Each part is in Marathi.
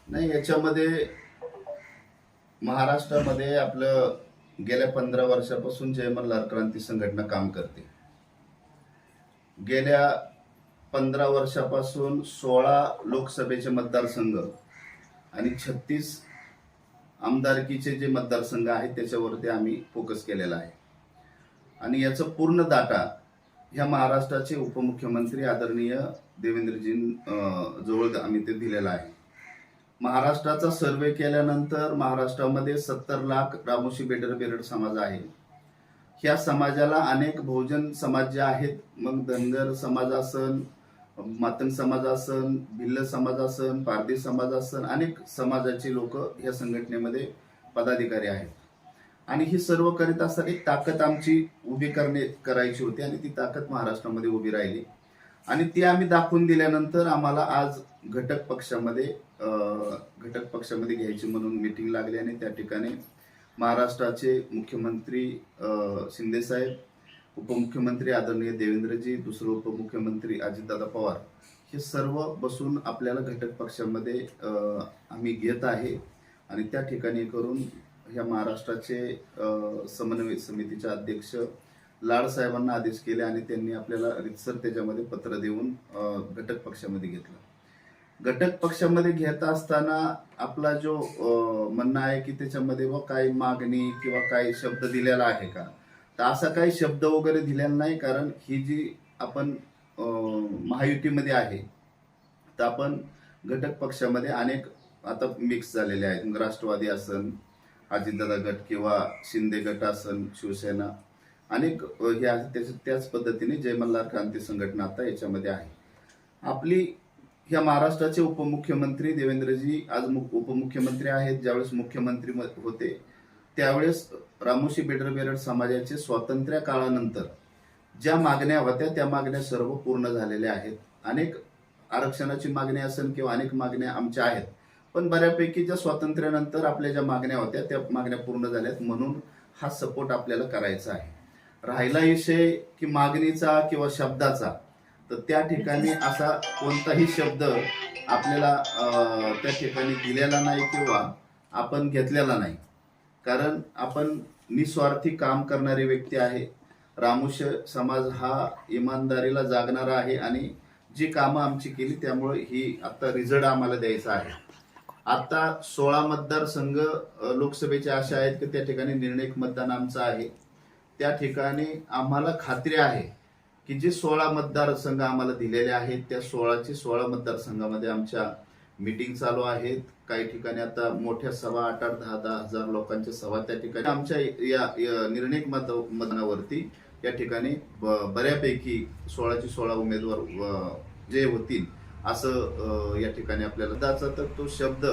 नाही, याच्यामध्ये महाराष्ट्रामध्ये आपलं गेल्या 15 वर्षापासून जय मल्हार क्रांती संघटना काम करते. गेल्या 15 वर्षापासून 16 लोकसभेचे मतदारसंघ आणि 36 आमदारकीचे जे मतदारसंघ आहेत त्याच्यावरती आम्ही फोकस केलेला आहे. आणि याचं पूर्ण डाटा ह्या महाराष्ट्राचे उपमुख्यमंत्री आदरणीय देवेंद्रजी जवळ आम्ही ते दिलेला आहे. महाराष्ट्राचा सर्वे केल्यानंतर महाराष्ट्रामध्ये 70 लाख रामोशी बेडर समाज आहे. ह्या समाजाला अनेक बहुजन समाज जे आहेत, मग धनगर समाज असन, मातंग समाज असन, भिल्ल समाज असन, पारधी समाज असन, अनेक समाजाचे लोक ह्या संघटनेमध्ये पदाधिकारी आहेत. आणि ही सर्व करीत असताना एक ताकद आमची उभी करायची होती आणि ती ताकद महाराष्ट्रामध्ये उभी राहिली. आणि ती आम्ही दाखवून दिल्यानंतर आम्हाला आज घटक पक्षामध्ये घ्यायची म्हणून मीटिंग लागली आणि त्या ठिकाणी महाराष्ट्राचे मुख्यमंत्री शिंदे साहेब, उपमुख्यमंत्री आदरणीय देवेंद्रजी, दुसरे उपमुख्यमंत्री अजितदादा पवार हे सर्व बसून आपल्याला घटक पक्षामध्ये आम्ही घेत आहे. आणि त्या ठिकाणी करून ह्या महाराष्ट्राचे समन्वय समितीचे अध्यक्ष लाड साहेबांना आदेश केले आणि त्यांनी आपल्याला रितसर त्याच्यामध्ये पत्र देऊन घटक पक्षामध्ये घेतलं. घटक पक्षामध्ये घेत असताना आपला जो म्हणणं आहे की त्याच्यामध्ये काही मागणी किंवा काही शब्द दिलेला आहे का, तर असा काही शब्द वगैरे दिलेला नाही. कारण ही जी आपण महायुतीमध्ये आहे तर आपण घटक पक्षामध्ये अनेक आता मिक्स झालेले आहेत. राष्ट्रवादी असन, अजितदादा गट किंवा शिंदे गट असन, शिवसेना, अनेक ह्या त्याच पद्धतीने जय मल्हार क्रांती संघटना आता याच्यामध्ये आहे. आपली ह्या महाराष्ट्राचे उपमुख्यमंत्री देवेंद्रजी आज उपमुख्यमंत्री आहेत. ज्यावेळेस मुख्यमंत्री होते त्यावेळेस रामोशी बेडर समाजाचे स्वातंत्र्य काळानंतर ज्या मागण्या होत्या त्या मागण्या सर्व पूर्ण झालेल्या आहेत. अनेक आरक्षणाची मागणी असेल किंवा अनेक मागण्या आमच्या आहेत, पण बऱ्यापैकी ज्या स्वातंत्र्यानंतर आपल्या ज्या मागण्या होत्या त्या मागण्या पूर्ण झाल्यात. म्हणून हा सपोर्ट आपल्याला करायचा आहे. राहिला विषय की मागणीचा किंवा शब्दाचा, तर त्या ठिकाणी असा कोणताही शब्द आपल्याला त्या ठिकाणी दिलेला नाही किंवा आपण घेतलेला नाही. कारण आपण निस्वार्थी काम करणारी व्यक्ती आहे. रामोशी समाज हा इमानदारीला जागणारा आहे आणि जी कामं आमची केली त्यामुळे ही आता रिझल्ट आम्हाला द्यायचा आहे. आता 16 मतदारसंघ लोकसभेचे असे आहेत की त्या ठिकाणी निर्णायक मतदान आमचं आहे. त्या ठिकाणी आम्हाला खात्री आहे की जे 16 मतदारसंघ आम्हाला दिलेले आहेत त्या 16चे 16 मतदारसंघामध्ये आमच्या मीटिंग चालू आहेत. काही ठिकाणी आता मोठ्या सभा 8-8, 10-10 हजार लोकांच्या सभा त्या ठिकाणी आमच्या या निर्णायक मतदानावरती या ठिकाणी बऱ्यापैकी 16चे 16 उमेदवार जे होतील असं या ठिकाणी आपल्याला दाचा. तर तो शब्द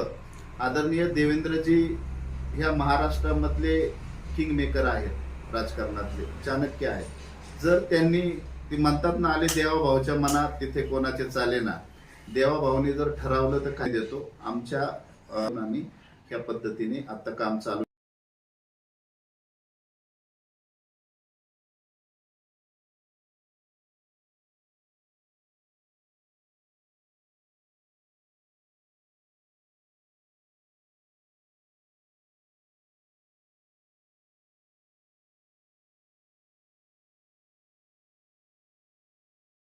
आदरणीय देवेंद्रजी ह्या महाराष्ट्रामधले किंग मेकर आहेत, राजकारणातले चाणक्य आहेत. जर त्यांनी ते म्हणतात ना, आले देवाभाऊच्या मनात तिथे कोणाचे चाले ना, देवाभाऊने जर ठरवलं तर काय देतो. आमच्या आम्ही या पद्धतीने आता काम चालू